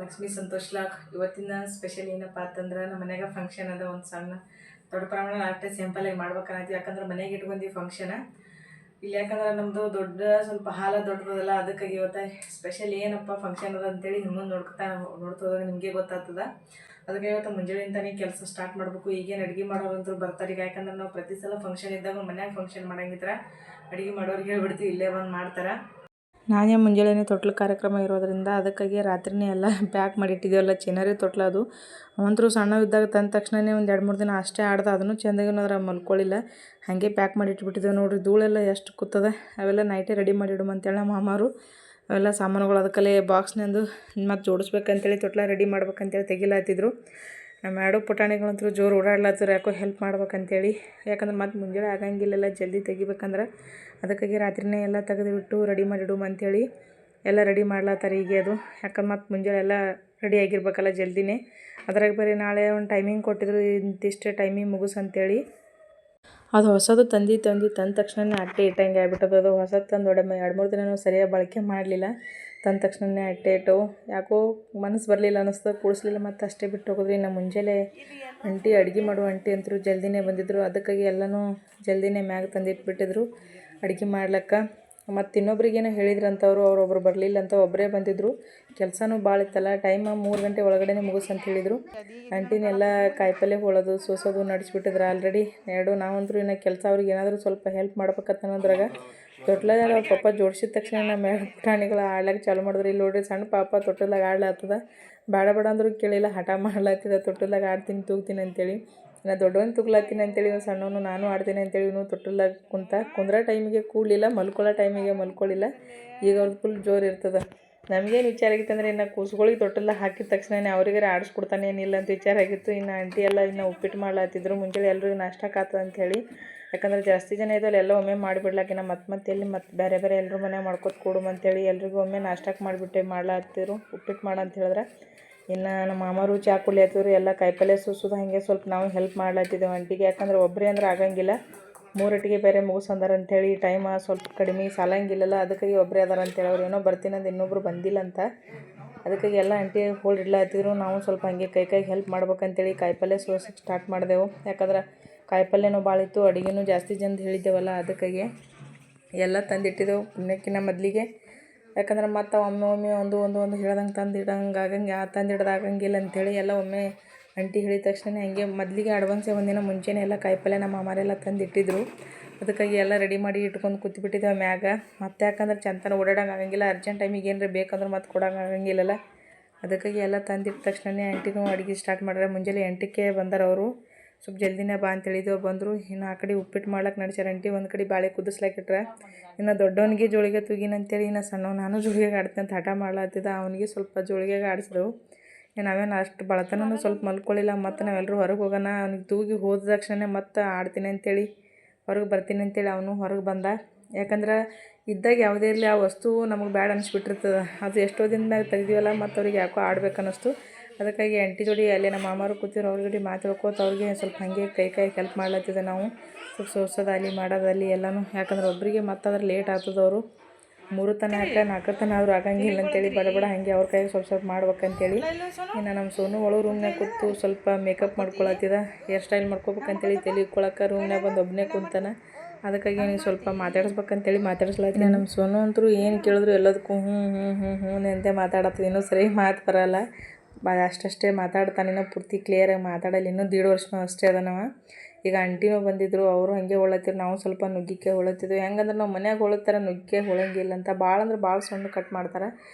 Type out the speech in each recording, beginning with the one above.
Lakshmi Santosh log ಇವತ್ತಿನ special ಏನಪ್ಪ ಅಂತಂದ್ರೆ ನಮ್ಮ ಮನೆಯಾಗ ಫಂಕ್ಷನ್ ಅದ ಒಂದು ಸಣ್ಣ ದೊಡ್ಡ ಪ್ರಮಾಣ ಅಷ್ಟೇ ಸಿಂಪಲಾಗಿ ಮಾಡ್ಬೇಕನ್ನತ್ತೀವಿ. ಯಾಕಂದ್ರೆ ಮನೆಗೆ ಇಟ್ಕೊಂತೀವಿ ಫಂಕ್ಷನ್ ಇಲ್ಲಿ. ಯಾಕಂದ್ರೆ ನಮ್ಮದು ದೊಡ್ಡ ಸ್ವಲ್ಪ ಹಾಲ ದೊಡ್ಡದಲ್ಲ, ಅದಕ್ಕಾಗಿ ಇವತ್ತು ಸ್ಪೆಷಲ್ ಏನಪ್ಪ ಫಂಕ್ಷನ್ ಅದ ಅಂತೇಳಿ ನಿಮ್ಮನ್ನು ನೋಡ್ತೋದಾಗ ನಿಮಗೆ ಗೊತ್ತಾಗ್ತದ. ಅದಕ್ಕೆ ಇವತ್ತು ಮುಂಜಾನೆಯಿಂದನೇ ಕೆಲಸ ಸ್ಟಾರ್ಟ್ ಮಾಡಬೇಕು. ಈಗೇನು ಅಡುಗೆ ಮಾಡೋರಂತೂ ಬರ್ತಾರೆ. ಈಗ ಯಾಕಂದ್ರೆ ನಾವು ಪ್ರತಿ ಸಲ ಫಂಕ್ಷನ್ ಇದ್ದಾಗ ಮನ್ಯಾಗ ಫಂಕ್ಷನ್ ಮಾಡಂಗಿದ್ರೆ ಅಡುಗೆ ಮಾಡೋರಿಗೆ ಹೇಳ್ಬಿಡ್ತೀವಿ, ಇಲ್ಲೇ ಬಂದು ಮಾಡ್ತಾರೆ. ನಾನೇ ಮುಂಜಾನೆ ತೊಟ್ಲು ಕಾರ್ಯಕ್ರಮ ಇರೋದ್ರಿಂದ ಅದಕ್ಕಾಗಿ ರಾತ್ರಿನೇ ಎಲ್ಲ ಪ್ಯಾಕ್ ಮಾಡಿಟ್ಟಿದ್ದೀವಲ್ಲ, ಚಿನ್ನರಿ ತೊಟ್ಲು ಅದು ಅವಂತರೂ ಸಣ್ಣ ಇದ್ದಾಗ ತಂದ ತಕ್ಷಣವೇ ಒಂದು 2-3 ದಿನ ಅಷ್ಟೇ ಆಡ್ದ, ಅದನ್ನು ಚೆಂದಾಗಿ ಅದ್ರ ಮಲ್ಕೊಳ್ಳಿಲ್ಲ, ಹಾಗೆ ಪ್ಯಾಕ್ ಮಾಡಿ ಇಟ್ಬಿಟ್ಟಿದ್ದೇವೆ. ನೋಡಿರಿ ಧೂಳೆಲ್ಲ ಎಷ್ಟು ಕೂತದೆ. ಅವೆಲ್ಲ ನೈಟೇ ರೆಡಿ ಮಾಡಿಡುಮ ಅಂತೇಳಿ ನಮ್ಮ ಮಾಮಾರು ಅವೆಲ್ಲ ಸಾಮಾನುಗಳು ಅದಕ್ಕಲ್ಲೇ ಬಾಕ್ಸ್ನಿಂದು ಮತ್ತು ಜೋಡಿಸ್ಬೇಕಂತೇಳಿ ತೊಟ್ಲ ರೆಡಿ ಮಾಡ್ಬೇಕಂತೇಳಿ ತೆಗಿಲಾತಿದ್ರು. ನಮ್ಮ ಎರಡು ಪುಟಾಣಿಗಳಂತೂ ಜೋರು ಓಡಾಡ್ಲತ್ತಿದ್ರು, ಯಾಕೋ ಹೆಲ್ಪ್ ಮಾಡ್ಬೇಕಂತೇಳಿ. ಯಾಕಂದ್ರೆ ಮತ್ತೆ ಮುಂಜಾನೆ ಆಗಂಗಿಲ್ಲ ಜಲ್ದಿ ತೆಗಿಬೇಕಂದ್ರೆ, ಅದಕ್ಕಾಗಿ ರಾತ್ರಿನೇ ಎಲ್ಲ ತೆಗೆದುಬಿಟ್ಟು ರೆಡಿ ಮಾಡಿಡುಮ ಅಂಥೇಳಿ ಎಲ್ಲ ರೆಡಿ ಮಾಡ್ಲತ್ತಾರೆ ಈಗ. ಅದು ಯಾಕಂದ್ರೆ ಮತ್ತೆ ಮುಂಜಾನೆ ಎಲ್ಲ ರೆಡಿ ಆಗಿರ್ಬೇಕಲ್ಲ ಜಲ್ದಿನೇ. ಅದ್ರಾಗ ಬರೀ ನಾಳೆ ಒಂದು ಟೈಮಿಂಗ್ ಕೊಟ್ಟಿದ್ರು, ಇಂತಿಷ್ಟೇ ಟೈಮಿಂಗ್ ಮುಗಿಸ್ ಅಂತೇಳಿ. ಅದು ಹೊಸದು ತಂದ ತಕ್ಷಣವೇ ಅಟ್ಟೆ ಇಟ್ಟಂಗೆ ಆಗ್ಬಿಟ್ಟದು. ಅದು ಹೊಸದು ತಂದು 2-3 ದಿನ ನಾವು ಸರಿಯಾಗಿ ಬಳಕೆ ಮಾಡಲಿಲ್ಲ, ತಂದ ತಕ್ಷಣವೇ ಅಟ್ಟೆ ಇಟ್ಟವು. ಯಾಕೋ ಮನಸ್ಸು ಬರಲಿಲ್ಲ ಅನ್ನಿಸ್ತದೆ, ಕೂಡಿಸ್ಲಿಲ್ಲ, ಮತ್ತು ಅಷ್ಟೇ ಬಿಟ್ಟು ಹೋಗಿದ್ರಿ. ನಮ್ಮ ಮುಂಜಾನೆ ಅಡುಗೆ ಮಾಡುವ ಆಂಟಿ ಅಂತರೂ ಜಲ್ದಿನೇ ಬಂದಿದ್ದರು, ಅದಕ್ಕಾಗಿ ಎಲ್ಲನೂ ಜಲ್ದಿನೇ ಮ್ಯಾಗ ತಂದಿಟ್ಬಿಟ್ಟಿದ್ರು ಅಡುಗೆ ಮಾಡ್ಲಿಕ್ಕೆ. ಮತ್ತು ಇನ್ನೊಬ್ರಿಗೇನೋ ಹೇಳಿದ್ರಂತವ್ರು, ಅವರೊಬ್ರು ಬರಲಿಲ್ಲ ಅಂತ, ಒಬ್ಬರೇ ಬಂದಿದ್ದರು. ಕೆಲಸನೂ ಭಾಳ ಇತ್ತಲ್ಲ, ಟೈಮ್ 3 ಗಂಟೆ ಒಳಗಡೆ ಮುಗಿಸ್ ಅಂತ ಹೇಳಿದರು. ಆಂಟಿನೆಲ್ಲ ಕಾಯಿಪಲ್ಲೆ ಹೋಳೋದು ಸೋಸೋದು ನಡೆಸ್ಬಿಟ್ಟಿದ್ರು ಆಲ್ರೆಡಿ ಎರಡು. ನಾವಂತರೂ ಇನ್ನು ಕೆಲಸ ಅವ್ರಿಗೆ ಏನಾದರೂ ಸ್ವಲ್ಪ ಹೆಲ್ಪ್ ಮಾಡ್ಬೇಕತ್ತ ಅನ್ನೋದ್ರಾಗ ತೊಟ್ಲಾಗ ಅವ್ರ ಪಾಪ ಜೋಡಿಸಿದ ತಕ್ಷಣ ನಮ್ಮ ಪುಟಾಣಿಗಳು ಆಡ್ಲಿಕ್ಕೆ ಚಾಲು ಮಾಡಿದ್ರು. ಇಲ್ಲಿ ನೋಡ್ರಿ ಸಣ್ಣ ಪಾಪ ತೊಟ್ಟಲ್ದಾಗ ಆಡ್ಲಾಗ್ತದ, ಬೇಡ ಅಂದರೂ ಕೇಳಿಲ್ಲ, ಹಠ ಮಾಡ್ಲಾಗ್ತಿದ್ದ ತೊಟ್ಟಲ್ದಾಗ ಆಡ್ತೀನಿ ತೂಗ್ತೀನಿ ಅಂತೇಳಿ. ಇನ್ನು ದೊಡ್ಡವನು ತುಗ್ಲಾತೀನಿ ಅಂತೇಳಿ ಸಣ್ಣವನು ನಾನು ಆಡ್ತೀನಿ ಅಂತೇಳಿ ಇವನು ತೊಟ್ಟಲ್ದಾಗ ಕುಂದ್ರ ಟೈಮಿಗೆ ಕೂಡಲಿಲ್ಲ, ಮಲ್ಕೊಳ್ಳೋ ಟೈಮಿಗೆ ಮಲ್ಕೊಳ್ಳಿಲ್ಲ. ಈಗ ಅವ್ರದ್ದು ಫುಲ್ ಜೋರು ಇರ್ತದೆ. ನಮಗೇನು ವಿಚಾರ ಆಗಿತ್ತು ಅಂದರೆ ಇನ್ನು ಕೂಸುಗಳಿಗೆ ತೊಟ್ಟೆಲ್ಲ ಹಾಕಿದ ತಕ್ಷಣವೇ ಅವ್ರಿಗಾರ ಆಡಿಸ್ಕೊಡ್ತಾನೆ ಏನಿಲ್ಲ ಅಂತ ವಿಚಾರ ಆಗಿತ್ತು. ಇನ್ನು ಆಂಟಿ ಎಲ್ಲ ಇನ್ನು ಉಪ್ಪಿಟ್ಟು ಮಾಡ್ಲಾತಿದ್ರು ಮುಂಜಾನೆ ಎಲ್ಲರಿಗೂ ನಾಷ್ಟಕ್ಕೆ ಆಗ್ತದೆ ಅಂಥೇಳಿ. ಯಾಕಂದ್ರೆ ಜಾಸ್ತಿ ಜನ ಇದ್ದಲ್ಲ, ಎಲ್ಲ ಒಮ್ಮೆ ಮಾಡಿಬಿಡ್ಲಾಕಿನ ಮತ್ತೆ ಎಲ್ಲಿ ಮತ್ತೆ ಬೇರೆ ಎಲ್ಲರೂ ಮನೆಯಾಗ ಮಾಡ್ಕೊತ ಕೊಡುಮ ಅಂತೇಳಿ ಎಲ್ರಿಗೂ ಒಮ್ಮೆ ನಾಷ್ಟಕ್ಕೆ ಮಾಡಿಬಿಟ್ಟೆ ಮಾಡ್ಲಾತ್ತಿರು ಉಪ್ಪಿಟ್ಟು ಮಾಡ ಅಂತ ಹೇಳಿದ್ರೆ. ಇನ್ನು ನಮ್ಮ ಮಾಮಾರು ಚಾ ಕುಡಿಯತ್ತಿದ್ರು, ಎಲ್ಲ ಕಾಯಿಪಲ್ಲೆ ಸೋಸೋದು ಹಾಗೆ ಸ್ವಲ್ಪ ನಾವು ಹೆಲ್ಪ್ ಮಾಡ್ಲಾತಿದ್ದೆವು ಆಂಟಿಗೆ. ಯಾಕಂದ್ರೆ ಒಬ್ಬರೇ ಅಂದ್ರೆ ಆಗಂಗಿಲ್ಲ, 3 ಒಟ್ಟಿಗೆ ಬೇರೆ ಮುಗಿಸಂದಾರ ಅಂಥೇಳಿ. ಟೈಮ್ ಸ್ವಲ್ಪ ಕಡಿಮೆ ಸಾಲಂಗಿಲ್ಲಲ್ಲ, ಅದಕ್ಕಾಗಿ ಒಬ್ಬರೇ ಅದಾರ ಅಂತೇಳಿ. ಅವ್ರು ಏನೋ ಬರ್ತೀನಂದು ಇನ್ನೊಬ್ರು ಬಂದಿಲ್ಲ ಅಂತ, ಅದಕ್ಕಾಗಿ ಎಲ್ಲ ಆಂಟಿ ಹೋಲ್ಡ್ ಇಡ್ಲಾತಿದ್ರು. ನಾವು ಸ್ವಲ್ಪ ಹಾಗೆ ಕೈ ಹೆಲ್ಪ್ ಮಾಡ್ಬೇಕಂತೇಳಿ ಕಾಯಿಪಲ್ಲೆ ಸೋಸಕ್ಕೆ ಸ್ಟಾರ್ಟ್ ಮಾಡಿದೆವು. ಯಾಕಂದ್ರೆ ಕಾಯಿಪಲ್ಲೆನೂ ಭಾಳ ಇತ್ತು, ಅಡುಗೆನೂ ಜಾಸ್ತಿ ಜನದ ಹೇಳಿದ್ದೆವಲ್ಲ, ಅದಕ್ಕಾಗಿ ಎಲ್ಲ ತಂದಿಟ್ಟಿದ್ದೆವು ಪುಣ್ಯಕ್ಕಿನ್ನ ಮೊದಲಿಗೆ. ಯಾಕಂದ್ರೆ ಮತ್ತು ಒಮ್ಮೆ ಒಂದು ಹೇಳ್ದಂಗೆ ತಂದಿಡ್ದಾಗಂಗಿಲ್ಲ ಅಂಥೇಳಿ ಎಲ್ಲ ಒಮ್ಮೆ ಆಂಟಿ ಹೇಳಿದ ತಕ್ಷಣ ಹಂಗೆ ಮೊದಲಿಗೆ ಅಡ್ವಾನ್ಸೇ ಒಂದಿನ ಮುಂಚೆನೇ ಎಲ್ಲ ಕಾಯಿಪಲ್ಲೆ ನಮ್ಮ ಮಾಮಾರೆಲ್ಲ ತಂದಿಟ್ಟಿದ್ರು. ಅದಕ್ಕಾಗಿ ಎಲ್ಲ ರೆಡಿ ಮಾಡಿ ಇಟ್ಕೊಂಡು ಕೂತ್ಬಿಟ್ಟಿದ್ದೇವೆ ಮ್ಯಾಗ. ಮತ್ತೆ ಯಾಕಂದ್ರೆ ಚಂತನ ಓಡಾಡಂಗೆ ಆಗಂಗಿಲ್ಲ, ಅರ್ಜೆಂಟ್ ಟೈಮಿಗೆ ಏನರ ಬೇಕಂದ್ರೆ ಮತ್ತೆ ಕೊಡೋಂಗೆ ಆಗಂಗಿಲ್ಲಲ್ಲ, ಅದಕ್ಕಾಗಿ ಎಲ್ಲ ತಂದಿಟ್ಟ ತಕ್ಷಣವೇ ಆಂಟಿನೂ ಅಡುಗೆ ಸ್ಟಾರ್ಟ್ ಮಾಡ್ಯಾರ. ಮುಂಜಾನೆ 8ಕ್ಕೆ ಬಂದಾರ ಅವರು, ಸ್ವಲ್ಪ ಜಲ್ದಿನೇ ಬಾ ಅಂತೇಳಿದ್ದೆವು, ಬಂದರು. ಇನ್ನು ಆ ಕಡೆ ಉಪ್ಪಿಟ್ಟು ಮಾಡ್ಲಿಕ್ಕೆ ನಡ್ಸ್ಯಾರ ಆಂಟಿ, ಒಂದು ಕಡೆ ಬಾಳೆ ಕುದಿಸ್ಲಾಕಿಟ್ರೆ. ಇನ್ನು ದೊಡ್ಡವನಿಗೆ ಜೋಳಿಗೆ ತೂಗಿನ ಅಂತೇಳಿ ಇನ್ನು ಸಣ್ಣವ್ ನಾನು ಜೋಳಿಗೆ ಆಡ್ತೀನಿ ಅಂತ ಹಠ ಮಾಡ್ಲಾತಿದ್ದ, ಅವನಿಗೆ ಸ್ವಲ್ಪ ಜೋಳಿಗೆಗೆ ಆಡಿಸಿದೆವು. ನಾವೇನು ಅಷ್ಟು ಬಳತನೂ ಸ್ವಲ್ಪ ಮಲ್ಕೊಳ್ಳಿಲ್ಲ. ಮತ್ತು ನಾವೆಲ್ಲರೂ ಹೊರಗೆ ಹೋಗೋಣ, ಅವ್ನಿಗೆ ತೂಗಿ ಹೋದ ತಕ್ಷಣ ಮತ್ತೆ ಆಡ್ತೀನಿ ಅಂತೇಳಿ ಹೊರಗೆ ಬರ್ತೀನಿ ಅಂತೇಳಿ ಅವನು ಹೊರಗೆ ಬಂದ. ಯಾಕಂದ್ರೆ ಇದ್ದಾಗ ಯಾವುದೇ ಇರಲಿ ಆ ವಸ್ತು ನಮಗೆ ಬ್ಯಾಡ ಅನಿಸ್ಬಿಟ್ಟಿರ್ತದೆ. ಅದು ಎಷ್ಟೋ ದಿನದಾಗ ತೆಗ್ದೀವಲ್ಲ, ಮತ್ತು ಅವ್ರಿಗೆ ಯಾಕೋ ಆಡ್ಬೇಕು ಅನ್ನಿಸ್ತು. ಅದಕ್ಕಾಗಿ ಆಂಟಿ ಜೋಡಿ ಅಲ್ಲೇ ನಮ್ಮ ಮಾಮಾರು ಕೂತಿರು, ಅವ್ರ ಜೋಡಿ ಮಾತಾಡ್ಕೋತ ಅವ್ರಿಗೆ ಸ್ವಲ್ಪ ಹಾಗೆ ಕೈ ಹೆಲ್ಪ್ ಮಾಡ್ಲತ್ತಿದ್ದೆ ನಾವು. ಸ್ವಲ್ಪ ಸೋಸೋದಲ್ಲಿ ಮಾಡೋದಲ್ಲಿ ಎಲ್ಲನೂ. ಯಾಕಂದ್ರೆ ಒಬ್ಬರಿಗೆ ಮತ್ತಾದ್ರೆ ಲೇಟ್ ಆಗ್ತದವರು 3 ತನ 4 ತನ ಆದರೂ ಆಗಂಗಿಲ್ಲ ಅಂತೇಳಿ ಬಡ ಹಾಗೆ ಅವ್ರ ಕೈಗೆ ಸ್ವಲ್ಪ ಮಾಡ್ಬೇಕಂತೇಳಿ. ಇನ್ನು ನಮ್ಮ ಸೋನು ಒಳಗೆ ರೂಮ್ನಾಗ ಕೂತು ಸ್ವಲ್ಪ ಮೇಕಪ್ ಮಾಡ್ಕೊಳತ್ತಿದ, ಹೇರ್ ಸ್ಟೈಲ್ ಮಾಡ್ಕೋಬೇಕಂತೇಳಿ ತಲೆ ಇಕ್ಕೊಳಕ್ಕೆ ರೂಮ್ನಾಗ ಬಂದು ಒಬ್ಬನೇ ಕುಂತಾನ. ಅದಕ್ಕಾಗಿ ನೀವು ಸ್ವಲ್ಪ ಮಾತಾಡಿಸ್ಬೇಕಂತೇಳಿ ಮಾತಾಡಿಸ್ಲಾತೀನಿ. ನಮ್ಮ ಸೋನು ಅಂತೂ ಏನು ಕೇಳಿದ್ರು ಎಲ್ಲದಕ್ಕೂ ಹ್ಞೂ ಅಂತೆ ಮಾತಾಡತ್ತದ. ಇನ್ನೂ ಸರಿ ಮಾತು ಬರೋಲ್ಲ, ಅಷ್ಟೇ ಮಾತಾಡ್ತಾನೆ, ಇನ್ನೂ ಪೂರ್ತಿ ಕ್ಲಿಯರಾಗಿ ಮಾತಾಡಲ್ಲ. ಇನ್ನೂ 1.5 ವರ್ಷನೂ ಅಷ್ಟೇ ಅದ ನಾವು. ಈಗ ಆಂಟಿನೂ ಬಂದಿದ್ದರು, ಅವರು ಹಾಗೆ ಹೊಳತ್ತಿರು, ನಾವು ಸ್ವಲ್ಪ ನುಗ್ಗಿಕಾಯಿ ಹೊಳತ್ತಿದ್ವಿ. ಹೆಂಗಂದ್ರೆ ನಾವು ಮನ್ಯಾಗ ಹೊಳತ್ತರ ನುಗ್ಗಿಕಾಯಿ ಹೊಳಂಗಿಲ್ಲ ಅಂತ, ಭಾಳ ಅಂದ್ರೆ ಭಾಳ ಸಣ್ಣ ಕಟ್ ಮಾಡ್ತಾರೆ.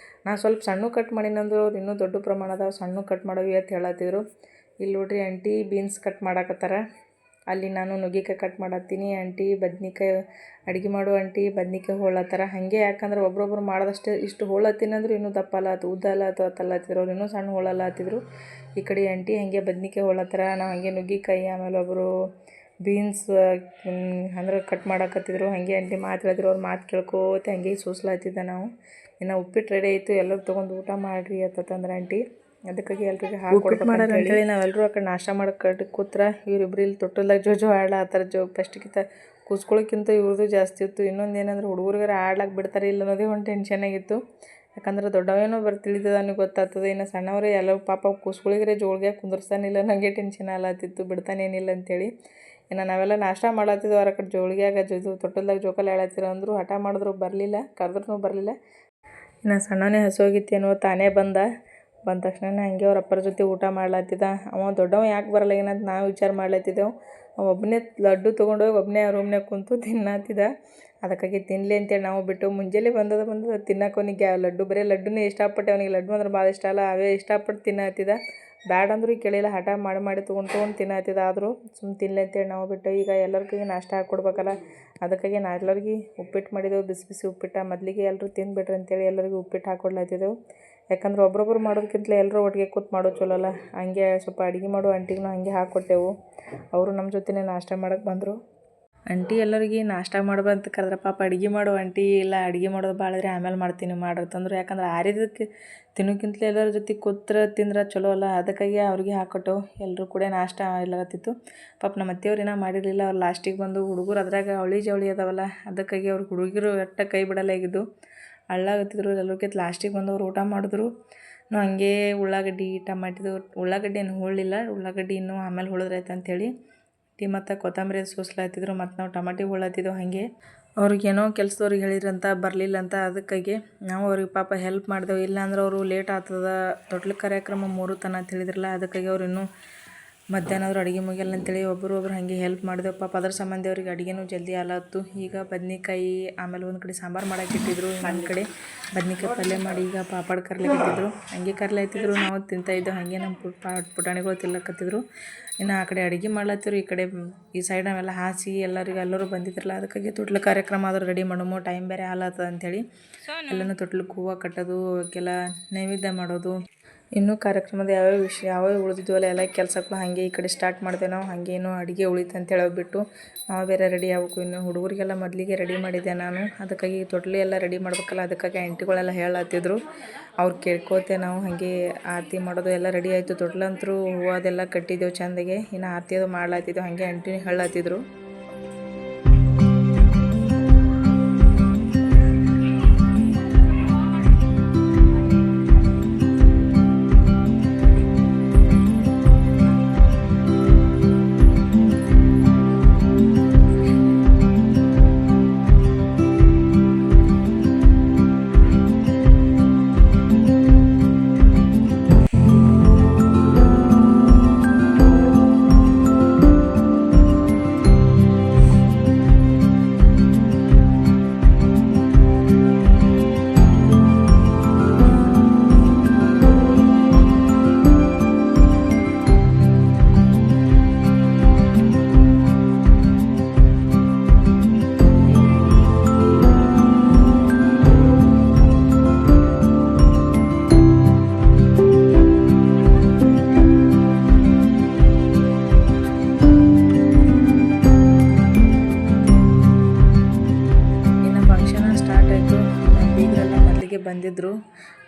ನಾನು ಸ್ವಲ್ಪ ಸಣ್ಣ ಕಟ್ ಮಾಡೀನಂದ್ರು ಅವ್ರು ಇನ್ನೂ ದೊಡ್ಡ ಪ್ರಮಾಣದ ಸಣ್ಣ ಕಟ್ ಮಾಡೋವಿ ಅಂತ ಹೇಳತ್ತಿದ್ರು. ಇಲ್ಲಿ ನೋಡ್ರಿ ಆಂಟಿ ಬೀನ್ಸ್ ಕಟ್ ಮಾಡಾಕತ್ತಾರ, ಅಲ್ಲಿ ನಾನು ನುಗ್ಗಿಕಾಯಿ ಕಟ್ ಮಾಡತ್ತೀನಿ. ಆಂಟಿ ಬದ್ನಿಕಾಯಿ ಅಡುಗೆ ಮಾಡೋ ಆಂಟಿ ಬದ್ನಿಕಾಯಿ ಹೋಳತ್ತಾರ ಹಾಗೆ. ಯಾಕಂದ್ರೆ ಒಬ್ರೊಬ್ರು ಮಾಡೋದಷ್ಟೇ ಇಷ್ಟು ಹೋಳತ್ತೀನಂದ್ರೆ ಇನ್ನೂ ದಪ್ಪ ಅಲ್ಲತ್ತು, ಉದ್ದ ಅಲ್ಲತ್ತಿದ್ರು, ಅವ್ರು ಇನ್ನೂ ಸಣ್ಣ ಹೋಳಲ್ಲತ್ತಿದ್ರು. ಈ ಕಡೆ ಆಂಟಿ ಹಾಗೆ ಬದ್ನಿಕಾಯಿ ಹೋಳತ್ತಾರ, ನಾವು ಹಾಗೆ ನುಗ್ಗಿಕಾಯಿ, ಆಮೇಲೆ ಒಬ್ಬರು ಬೀನ್ಸ್ ಅಂದ್ರೆ ಕಟ್ ಮಾಡಾಕತ್ತಿದ್ರು. ಹಾಗೆ ಆಂಟಿ ಮಾತಾಡಿದ್ರು, ಅವ್ರು ಮಾತು ಕೇಳ್ಕೋತ ಹಾಗೆ ಸೋಸ್ಲಾತಿದ್ದ ನಾವು. ಇನ್ನು ಉಪ್ಪಿಟ್ಟು ರೆಡಿ ಆಯಿತು, ಎಲ್ಲರೂ ತೊಗೊಂಡು ಊಟ ಮಾಡಿರಿ ಅಂತಂದ್ರೆ ಆಂಟಿ. ಅದಕ್ಕಾಗಿ ಎಲ್ರಿಗೆ ಹಾಕಿ ಮಾಡೋದು ಅಂತೇಳಿ ನಾವೆಲ್ಲರೂ ಆ ಕಡೆ ನಾಷ್ಟ ಮಾಡೋಕೆ ಕೂತ್ರ. ಇವರಿಬ್ರು ಇಲ್ಲಿ ತೊಟ್ಟಲ್ದಾಗ ಜೋ ಆಡ್ಲಾತ್ತಾರ. ಫಸ್ಟ್ಗಿಂತ ಕೂಸ್ಕೊಳ್ಳೋಕ್ಕಿಂತ ಇವ್ರದ್ದು ಜಾಸ್ತಿ ಇತ್ತು. ಇನ್ನೊಂದು ಏನಂದ್ರೆ ಹುಡುಗರಿಗಾರ ಆಡ್ಲಾಕ್ಕೆ ಬಿಡ್ತಾರೆ ಇಲ್ಲ ಅನ್ನೋದೇ ಒಂದು ಟೆನ್ಷನ್ ಆಗಿತ್ತು. ಯಾಕಂದ್ರೆ ದೊಡ್ಡವೇನೋ ತಿಳಿತದ ನನಗೆ ಗೊತ್ತಾಗ್ತದೆ. ಇನ್ನು ಸಣ್ಣವರೇ ಎಲ್ಲ ಪಾಪ ಕೂಸ್ಗಳಿಗರೆ ಜೋಳಿಗೆ ಕುಂದರ್ಸ್ತಾನಿಲ್ಲ, ನನಗೆ ಟೆನ್ಷನ್ ಆಲತ್ತಿತ್ತು ಬಿಡ್ತಾನೇನಿಲ್ಲ ಅಂತೇಳಿ. ಇನ್ನು ನಾವೆಲ್ಲ ನಾಷ್ಟ ಮಾಡತ್ತಿದ್ವು, ಅವ್ರ ಕಡೆ ಜೋಳಿಗೆಯಾಗ ತೊಟ್ಟಲ್ದಾಗ ಜೋಕಾಲಿ ಆಡತ್ತಿರೋ ಅಂದರು. ಹಠ ಮಾಡಿದ್ರು, ಬರಲಿಲ್ಲ, ಕರೆದ್ರೂ ಬರಲಿಲ್ಲ. ಇನ್ನು ಸಣ್ಣವನೇ ಹಸುವಾಗಿತ್ತೇನೋ ತಾನೇ ಬಂದ ತಕ್ಷಣ ಹಂಗೆ ಅವ್ರ ಅಪ್ಪರ ಜೊತೆ ಊಟ ಮಾಡ್ಲತ್ತಿದ್ದ. ಅವ ದೊಡ್ಡವ ಯಾಕೆ ಬರಲ್ಲ ಏನಂತ ನಾವು ವಿಚಾರ ಮಾಡ್ಲತ್ತಿದ್ದೆವು. ಒಬ್ಬನೇ ಲಡ್ಡು ತೊಗೊಂಡೋಗಿ ಒಬ್ಬನೇ ಆ ರೂಮ್ನಾಗ ಕುಂತು ತಿನ್ನತ್ತಿದ್ದ. ಅದಕ್ಕಾಗಿ ತಿನ್ನಲಿ ಅಂತೇಳಿ ನಾವು ಬಿಟ್ಟು ಮುಂಜಾನೆ ಬಂದದ ತಿನ್ನಕ್ಕೆ ಅವನಿಗೆ ಲಡ್ಡು ಬರೀ ಲಡ್ಡುನೇ ಇಷ್ಟಪಟ್ಟೆ. ಅವನಿಗೆ ಲಡ್ಡು ಅಂದ್ರೆ ಭಾಳ ಇಷ್ಟ ಅಲ್ಲ, ಅವೇ ಇಷ್ಟಪಟ್ಟು ತಿನ್ನತ್ತಿದ್ದ. ಬ್ಯಾಡ ಅಂದ್ರೂ ಕೇಳಿಲ್ಲ, ಹಠ ಮಾಡಿ ತೊಗೊಂಡು ತಿನ್ನತ್ತಿದ್ದ. ಆದರೂ ಸುಮ್ಮನೆ ತಿನ್ನಲಿ ಅಂತೇಳಿ ನಾವು ಬಿಟ್ಟು ಈಗ ಎಲ್ಲರಿಗೂ ನಾಷ್ಟ ಹಾಕ್ಕೊಡ್ಬೇಕಲ್ಲ, ಅದಕ್ಕಾಗಿ ಎಲ್ಲರಿಗೆ ಉಪ್ಪಿಟ್ಟು ಮಾಡಿದೆವು. ಬಿಸಿ ಬಿಸಿ ಉಪ್ಪಿಟ್ಟು ಮೊದಲಿಗೆ ಎಲ್ಲರೂ ತಿಂದುಬಿಟ್ರಿ ಅಂತೇಳಿ ಎಲ್ಲರಿಗೂ ಉಪ್ಪಿಟ್ಟು ಹಾಕ್ಕೊಡ್ಲತ್ತಿದ್ದೆವು. ಯಾಕಂದ್ರೆ ಒಬ್ರೊಬ್ರು ಮಾಡೋದಕ್ಕಿಂತಲೇ ಎಲ್ಲರೂ ಒಟ್ಟಿಗೆ ಕೂತ್ ಮಾಡೋದು ಚಲೋ ಅಲ್ಲ. ಹಂಗೆ ಸ್ವಲ್ಪ ಅಡುಗೆ ಮಾಡೋ ಆಂಟಿಗೂ ಹಂಗೆ ಹಾಕ್ಕೊಟ್ಟೆವು. ಅವರು ನಮ್ಮ ಜೊತೆನೇ ನಾಷ್ಟ ಮಾಡೋಕ್ಕೆ ಬಂದರು. ಆಂಟಿ ಎಲ್ಲರಿಗೆ ನಾಷ್ಟ ಮಾಡ್ಬಂತ ಕರೆದ್ರೆ ಪಾಪ ಅಡುಗೆ ಮಾಡೋ ಆಂಟಿ ಇಲ್ಲ, ಅಡುಗೆ ಮಾಡೋದು ಭಾಳದ್ರೆ ಆಮೇಲೆ ಮಾಡ್ತೀನಿ ಮಾಡಿರ್ತಂದ್ರು. ಯಾಕಂದ್ರೆ ಆರಿದಕ್ಕೆ ತಿನ್ನೋಕ್ಕಿಂತಲೇ ಎಲ್ಲರ ಜೊತೆ ಕೂತ್ರೆ ತಿಂದ್ರೆ ಚಲೋ ಅಲ್ಲ, ಅದಕ್ಕಾಗಿ ಅವ್ರಿಗೆ ಹಾಕ್ಕೊಟ್ಟು ಎಲ್ಲರೂ ಕೂಡ ನಾಷ್ಟ ಇಲ್ಲತ್ತಿತ್ತು. ಪಾಪ ನಮ್ಮ ಅತ್ತೆಯವ್ರು ಏನೋ ಮಾಡಿರಲಿಲ್ಲ, ಅವ್ರು ಲಾಸ್ಟಿಗೆ ಬಂದು ಹುಡುಗರು ಅದ್ರಾಗ ಅವಳಿ ಜವಳಿ ಅದಾವಲ್ಲ, ಅದಕ್ಕಾಗಿ ಅವ್ರು ಹುಡುಗರು ಒಟ್ಟ ಕೈ ಬಿಡಲಾಗಿದ್ದು ಅಳ್ಳಾಗತ್ತಿದ್ರು. ಎಲ್ಲರಿಗಿಂತ ಲಾಸ್ಟಿಗೆ ಬಂದು ಅವ್ರು ಊಟ ಮಾಡಿದ್ರು. ನಾವು ಹಂಗೆ ಉಳ್ಳಾಗಡ್ಡಿ ಟಮಾಟಿದು ಉಳ್ಳಾಗಡ್ಡಿ ಏನು ಹುಳಿಲ್ಲ, ಉಳ್ಳಾಗಡ್ಡಿ ಇನ್ನೂ ಆಮೇಲೆ ಹುಳಿದ್ರಾಯ್ತು ಅಂಥೇಳಿ ಮತ್ತು ಕೊತ್ತಂಬರಿ ಸೋಸ್ಲಾತಿದ್ರು. ಮತ್ತು ನಾವು ಟಮಾಟಿ ಹುಳತ್ತಿದ್ದೆವು. ಹಾಗೆ ಅವ್ರಿಗೇನೋ ಕೆಲಸದವ್ರಿಗೆ ಹೇಳಿದ್ರಂತ ಬರಲಿಲ್ಲ ಅಂತ, ಅದಕ್ಕಾಗಿ ನಾವು ಅವ್ರಿಗೆ ಪಾಪ ಹೆಲ್ಪ್ ಮಾಡಿದೆವು. ಇಲ್ಲಾಂದ್ರೆ ಅವರು ಲೇಟ್ ಆಗ್ತದ, ತೊಟ್ಲು ಕಾರ್ಯಕ್ರಮ 3 ತನ ಅಂತ ಹೇಳಿದ್ರಲ್ಲ, ಅದಕ್ಕಾಗಿ ಅವ್ರು ಇನ್ನೂ ಮಧ್ಯಾಹ್ನ ಆದರೂ ಅಡುಗೆ ಮುಗಿಯಲ್ಲ ಅಂತೇಳಿ ಒಬ್ಬರು ಹಾಗೆ ಹೆಲ್ಪ್ ಮಾಡಿದೆವು. ಪಾಪ ಅದ್ರ ಸಂಬಂಧ ಅವ್ರಿಗೆ ಅಡುಗೆನೂ ಜಲ್ದಿ ಆಲತ್ತು. ಈಗ ಬದ್ನೆಕಾಯಿ ಆಮೇಲೆ ಒಂದು ಕಡೆ ಸಾಂಬಾರು ಮಾಡೋಕೆ ಇಟ್ಟಿದ್ರು, ಒಂದು ಕಡೆ ಬದ್ನೆಕಾಯಿ ಪಲ್ಯ ಮಾಡಿ ಈಗ ಪಾಪಡ್ ಕರ್ಲಿಕ್ಕಿಟ್ಟಿದ್ರು. ಹಂಗೆ ಕರ್ಲಾಯ್ತಿದ್ರು, ನಾವು ತಿಂತಾಯಿದ್ದೆವು. ಹಾಗೆ ನಮ್ಮ ಪುಟಾಣಿಗಳು ತಿಲ್ಲಕತ್ತಿದ್ರು. ಇನ್ನು ಆ ಕಡೆ ಅಡುಗೆ ಮಾಡ್ಲತ್ತಿರು, ಈ ಕಡೆ ಈ ಸೈಡ್ ನಾವೆಲ್ಲ ಹಾಸಿ ಎಲ್ಲರೂ ಬಂದಿದ್ರಲ್ಲ, ಅದಕ್ಕಾಗಿ ತೊಟ್ಲು ಕಾರ್ಯಕ್ರಮ ಆದರೂ ರೆಡಿ ಮಾಡಮು, ಟೈಮ್ ಬೇರೆ ಆಲತ್ತದ ಅಂಥೇಳಿ ಎಲ್ಲನೂ ತೊಟ್ಲಿಗೆ ಹೂವು ಕಟ್ಟೋದು, ಕೆಲ ನೈವೇದ್ಯ ಮಾಡೋದು, ಇನ್ನೂ ಕಾರ್ಯಕ್ರಮದ ಯಾವ್ಯಾವ ಉಳಿದಿದ್ವಲ್ಲ ಎಲ್ಲ ಕೆಲಸಗಳು ಹಾಗೆ ಈ ಕಡೆ ಸ್ಟಾರ್ಟ್ ಮಾಡಿದೆವು ನಾವು. ಹಾಗೇನು ಅಡುಗೆ ಉಳಿತು ಅಂತೇಳಿ ಹೋಗ್ಬಿಟ್ಟು ನಾವು ಬೇರೆ ರೆಡಿ ಆಗ್ಬೇಕು. ಇನ್ನು ಹುಡುಗರಿಗೆಲ್ಲ ಮೊದಲಿಗೆ ರೆಡಿ ಮಾಡಿದ್ದೆ ನಾನು, ಅದಕ್ಕಾಗಿ ತೊಟ್ಲು ಎಲ್ಲ ರೆಡಿ ಮಾಡ್ಬೇಕಲ್ಲ, ಅದಕ್ಕಾಗಿ ಆಂಟಿಗಳೆಲ್ಲ ಹೇಳತ್ತಿದ್ರು. ಅವ್ರು ಕೇಳ್ಕೋತೆ ನಾವು ಹಾಗೆ ಆರತಿ ಮಾಡೋದು ಎಲ್ಲ ರೆಡಿ ಆಯಿತು. ತೊಟ್ಲಂತರೂ ಹೂವು ಅದೆಲ್ಲ ಕಟ್ಟಿದ್ದೆವು ಚೆಂದಾಗೆ. ಇನ್ನು ಆರತಿ ಅದು ಮಾಡ್ಲಾತಿದ್ದೆವು, ಹಾಗೆ ಆಂಟಿನೂ ಹೇಳತ್ತಿದ್ರು.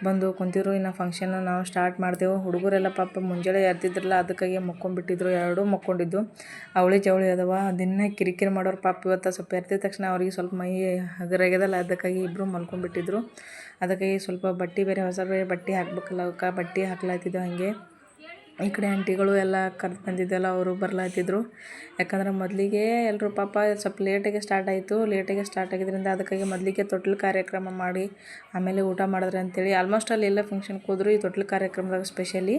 ಬಂದು ಕುಂತಿದ್ರು. ಇನ್ನು ಫಂಕ್ಷನ್ ನಾವು ಸ್ಟಾರ್ಟ್ ಮಾಡ್ದೆವು. ಹುಡುಗರೆಲ್ಲ ಪಾಪ ಮುಂಜಾನೆ ಎದ್ದಿದ್ರಲ್ಲ, ಅದಕ್ಕಾಗಿ ಮಕ್ಕೊಂಡ್ಬಿಟ್ಟಿದ್ರು. ಎರಡೂ ಮಕ್ಕೊಂಡಿದ್ದು ಅವಳಿ ಜವಳಿ ಅದಾವ, ದಿನ ಕಿರಿಕಿರಿ ಮಾಡೋರು. ಪಾಪ ಇವತ್ತು ಸ್ವಲ್ಪ ಎದ್ದಿದ ತಕ್ಷಣ ಅವ್ರಿಗೆ ಸ್ವಲ್ಪ ಮೈ ಹಗರಾಗ್ಯದಲ್ಲ, ಅದಕ್ಕಾಗಿ ಇಬ್ಬರು ಮಲ್ಕೊಂಡ್ಬಿಟ್ಟಿದ್ರು. ಅದಕ್ಕಾಗಿ ಸ್ವಲ್ಪ ಬಟ್ಟೆ ಬೇರೆ ಹೊಸ ಬೇರೆ ಬಟ್ಟೆ ಹಾಕ್ಬೇಕಲ್ಲ, ಅವಕ್ಕೆ ಬಟ್ಟೆ ಹಾಕ್ಲಾತಿದ್ದೆವು. ಹಾಗೆ ಈ ಕಡೆ ಆಂಟಿಗಳು ಎಲ್ಲ ಕರೆದು ಬಂದಿದ್ದೆಲ್ಲ ಅವರು ಬರ್ಲಾತಿದ್ರು. ಯಾಕಂದ್ರೆ ಮೊದಲಿಗೆ ಎಲ್ಲರೂ ಪಾಪ ಸ್ವಲ್ಪ ಲೇಟಾಗಿ ಸ್ಟಾರ್ಟ್ ಆಯಿತು. ಲೇಟಾಗಿ ಸ್ಟಾರ್ಟ್ ಆಗಿದ್ದರಿಂದ ಅದಕ್ಕಾಗಿ ಮೊದಲಿಗೆ ತೊಟ್ಲು ಕಾರ್ಯಕ್ರಮ ಮಾಡಿ ಆಮೇಲೆ ಊಟ ಮಾಡಿದ್ರೆ ಅಂತೇಳಿ ಆಲ್ಮೋಸ್ಟ್ ಅಲ್ಲಿ ಎಲ್ಲ ಫಂಕ್ಷನ್ಗೆ ಹೋದ್ರು. ಈ ತೊಟ್ಲು ಕಾರ್ಯಕ್ರಮದಾಗ ಸ್ಪೆಷಲಿ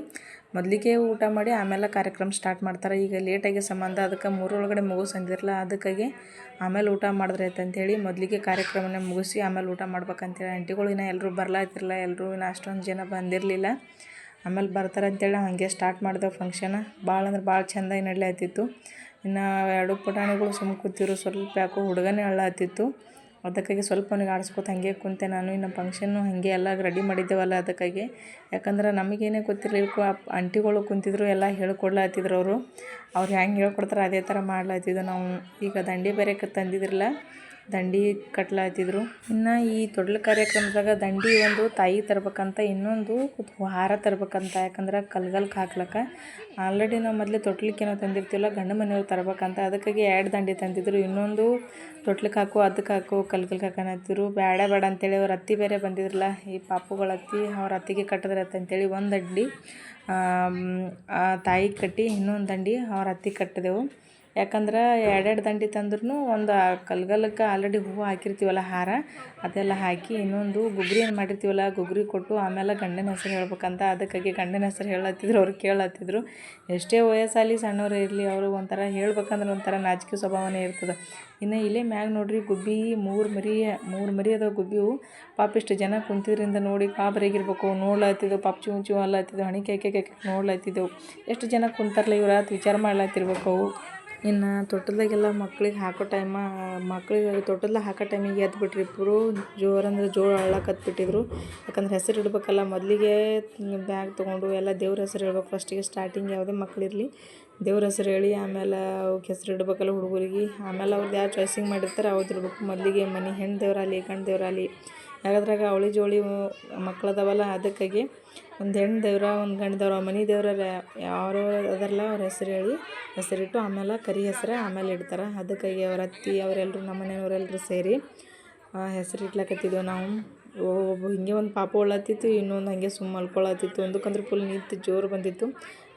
ಮೊದಲಿಗೆ ಊಟ ಮಾಡಿ ಆಮೇಲೆ ಕಾರ್ಯಕ್ರಮ ಸ್ಟಾರ್ಟ್ ಮಾಡ್ತಾರೆ. ಈಗ ಲೇಟಾಗಿ ಸಂಬಂಧ ಅದಕ್ಕೆ 3 ಒಳಗಡೆ ಮುಗಿಸಂದಿರಲ್ಲ, ಅದಕ್ಕಾಗಿ ಆಮೇಲೆ ಊಟ ಮಾಡಿದ್ರೆ ಆಯ್ತು ಅಂಥೇಳಿ ಮೊದಲಿಗೆ ಕಾರ್ಯಕ್ರಮನ ಮುಗಿಸಿ ಆಮೇಲೆ ಊಟ ಮಾಡ್ಬೇಕಂತೇಳಿ ಆಂಟಿಗಳು ಇನ್ನೂ ಎಲ್ಲರೂ ಬರ್ಲಾತಿರಲ್ಲ, ಎಲ್ಲರೂ ಇನ್ನೂ ಅಷ್ಟೊಂದು ಜನ ಬಂದಿರಲಿಲ್ಲ. ಆಮೇಲೆ ಬರ್ತಾರೆ ಅಂತೇಳಿ ನಾವು ಹಾಗೆ ಸ್ಟಾರ್ಟ್ ಮಾಡಿದೆವು ಫಂಕ್ಷನ್. ಭಾಳ ಅಂದ್ರೆ ಭಾಳ ಚೆಂದಾಗಿ ನಡೀಲಾತಿತ್ತು. ಇನ್ನು 2 ಪುಟಾಣಿಗಳು ಸುಮ್ಮ ಕೂತಿರು. ಸ್ವಲ್ಪ ಯಾಕೋ ಹುಡುಗನೇ ಅಳ್ಳಾತಿತ್ತು, ಅದಕ್ಕಾಗಿ ಸ್ವಲ್ಪ ಅವನಿಗೆ ಆಡಿಸ್ಕೊತ ಹಾಗೆ ಕುಂತೆ ನಾನು. ಇನ್ನು ಫಂಕ್ಷನ್ನು ಹಾಗೆ ಎಲ್ಲ ರೆಡಿ ಮಾಡಿದ್ದೇವಲ್ಲ, ಅದಕ್ಕಾಗಿ. ಯಾಕಂದ್ರೆ ನಮಗೇನೇ ಗೊತ್ತಿರಲಿಲ್ಲ, ಆಂಟಿಗಳು ಕುಂತಿದ್ರು, ಎಲ್ಲ ಹೇಳ್ಕೊಡ್ಲಾತಿದ್ರು ಅವರು. ಅವ್ರು ಹೆಂಗೆ ಹೇಳ್ಕೊಡ್ತಾರೆ ಅದೇ ಥರ ಮಾಡ್ಲಾತಿದ್ದು ನಾವು. ಈಗ ದಂಡಿ ಬೇರೆ ತಂದಿದ್ರಲ್ಲ, ದಂಡಿ ಕಟ್ಲಾತಿದ್ರು. ಇನ್ನು ಈ ತೊಟ್ಲು ಕಾರ್ಯಕ್ರಮದಾಗ ದಂಡಿ ಒಂದು ತಾಯಿ ತರ್ಬೇಕಂತ, ಇನ್ನೊಂದು ಹಾರ ತರ್ಬೇಕಂತ. ಯಾಕಂದ್ರೆ ಕಲ್ಗಲ್ಗೆ ಹಾಕ್ಲಕ್ಕ ಆಲ್ರೆಡಿ ನಾವು ಮೊದಲೇ ತೊಟ್ಲಿಕ್ಕೇನೋ ತಂದಿರ್ತೀವಲ್ಲ, ಗಂಡು ಮನೆಯವ್ರು ತರ್ಬೇಕಂತ. ಅದಕ್ಕಾಗಿ 2 ದಂಡಿ ತಂದಿದ್ರು. ಇನ್ನೊಂದು ತೊಟ್ಲಿಕ್ಕೆ ಹಾಕು, ಅದಕ್ಕೆ ಹಾಕು, ಕಲ್ಗಲ್ಗೆ ಹಾಕನತ್ತಿದ್ರು. ಬೇಡ ಅಂತೇಳಿ ಅವ್ರ ಅತ್ತಿ ಬೇರೆ ಬಂದಿದ್ರಲ್ಲ, ಈ ಪಾಪುಗಳ ಅತ್ತಿ, ಅವ್ರ ಅತ್ತಿಗೆ ಕಟ್ಟಿದ್ರತ್ತ ಅಂತೇಳಿ ಒಂದು ದಂಡಿ ತಾಯಿಗೆ ಕಟ್ಟಿ, ಇನ್ನೊಂದು ದಂಡಿ ಅವ್ರ ಅತ್ತಿಗೆ ಕಟ್ಟಿದೆವು. ಯಾಕಂದ್ರೆ 2 ದಂಡಿ ತಂದ್ರೂ ಒಂದು ಕಲ್ಗಲಕ್ಕೆ ಆಲ್ರೆಡಿ ಹೂವು ಹಾಕಿರ್ತೀವಲ್ಲ, ಹಾರ ಅದೆಲ್ಲ ಹಾಕಿ, ಇನ್ನೊಂದು ಗುಗ್ರಿ ಏನು ಮಾಡಿರ್ತೀವಲ್ಲ, ಗುಗ್ರಿ ಕೊಟ್ಟು ಆಮೇಲೆ ಗಂಡನ ಹೆಸರು ಹೇಳ್ಬೇಕಂತ. ಅದಕ್ಕಾಗಿ ಗಂಡನ ಹೆಸರು ಹೇಳತ್ತಿದ್ರು. ಅವ್ರು ಕೇಳತ್ತಿದ್ರು. ಎಷ್ಟೇ ವಯಸ್ಸಲ್ಲಿ ಸಣ್ಣವ್ರು ಇರಲಿ, ಅವರು ಒಂಥರ ಹೇಳ್ಬೇಕಂದ್ರೆ ಒಂಥರ ನಾಚಿಕೆ ಸ್ವಭಾವನೇ ಇರ್ತದೆ. ಇನ್ನು ಇಲ್ಲೇ ಮ್ಯಾಗ ನೋಡ್ರಿ ಗುಬ್ಬಿ 3 ಮರಿ ಅದಾವ ಗುಬ್ಬಿವು. ಪಾಪ ಇಷ್ಟು ಜನ ಕುಂತಿದ್ರಿಂದ ನೋಡಿ ಗಾಬರಿಯಾಗಿರ್ಬೇಕು. ನೋಡ್ಲಾತಿದ್ದೆವು, ಪಾಪ ಚೂ ಅಲ್ಲತ್ತಿದ್ದೆವು, ಹಣಿಕೆ ನೋಡ್ಲಾತಿದ್ದೆವು. ಎಷ್ಟು ಜನ ಕುಂತಾರಲ್ಲ ಇವ್ರು ಅಂತ ವಿಚಾರ ಮಾಡ್ಲಾತಿರ್ಬೇಕು ಅವು. ಇನ್ನು ತೊಟ್ಟಲ್ದಾಗೆಲ್ಲ ಮಕ್ಳಿಗೆ ಹಾಕೋ ತೊಟ್ಟಲ್ದಾಗ ಹಾಕೋ ಟೈಮಿಗೆ ಎದ್ದು ಬಿಟ್ರಿ ಇಬ್ಬರು ಜೋರಂದ್ರೆ ಜೋರು ಅಳ್ಳಕತ್ಬಿಟ್ಟಿದ್ರು. ಯಾಕಂದ್ರೆ ಹೆಸರು ಇಡ್ಬೇಕಲ್ಲ, ಮೊದಲಿಗೆ ಬ್ಯಾಗ್ ತೊಗೊಂಡು ಎಲ್ಲ ದೇವ್ರ ಹೆಸರು ಹೇಳ್ಬೇಕು. ಫಸ್ಟಿಗೆ ಸ್ಟಾರ್ಟಿಂಗ್ ಯಾವುದೇ ಮಕ್ಕಳಿರಲಿ ದೇವ್ರ ಹೆಸರು ಹೇಳಿ ಆಮೇಲೆ ಅವ್ಕೆ ಹೆಸರು ಇಡ್ಬೇಕಲ್ಲ ಹುಡುಗರಿಗೆ. ಆಮೇಲೆ ಅವ್ರದ್ದು ಯಾವ ಚಾಯ್ಸಿಂಗ್ ಮಾಡಿರ್ತಾರೆ ಅವ್ರದ್ದು ಇಡ್ಬೇಕು. ಮೊದಲಿಗೆ ಮನೆ ಹೆಣ್ಣು ದೇವರಾಗಲಿ ಗಂಡು ದೇವರಾಗಲಿ, ಯಾಕಂದ್ರಾಗ ಅವಳಿ ಜೋಳಿ ಮಕ್ಕಳದಾವಲ್ಲ, ಅದಕ್ಕಾಗಿ ಒಂದು ಹೆಣ್ಣು ದೇವ್ರ ಒಂದು ಗಂಡು ದೇವ್ರ ಮನೆ ದೇವ್ರ ಯಾರು ಅದರಲ್ಲ ಅವ್ರ ಹೆಸರು ಹೇಳಿ ಹೆಸರಿಟ್ಟು ಆಮೇಲೆ ಕರಿ ಹೆಸರು ಆಮೇಲೆ ಇಡ್ತಾರೆ. ಅದಕ್ಕಾಗಿ ಅವ್ರ ಅತ್ತಿ ಅವರೆಲ್ಲರೂ ನಮ್ಮ ಮನೆಯವರೆಲ್ಲರೂ ಸೇರಿ ಹೆಸರು ಇಟ್ಲಕತ್ತಿದ್ದೆವು ನಾವು. ಹಿಂಗೆ ಒಂದು ಪಾಪ ಉಳ್ಳತ್ತಿತ್ತು, ಇನ್ನೊಂದು ಹಾಗೆ ಸುಮ್ಮ ಮಲ್ಕೊಳತ್ತಿತ್ತು. ಒಂದಕ್ಕಂದ್ರೆ ಫುಲ್ ನಿಂತು ಜೋರು ಬಂದಿತ್ತು.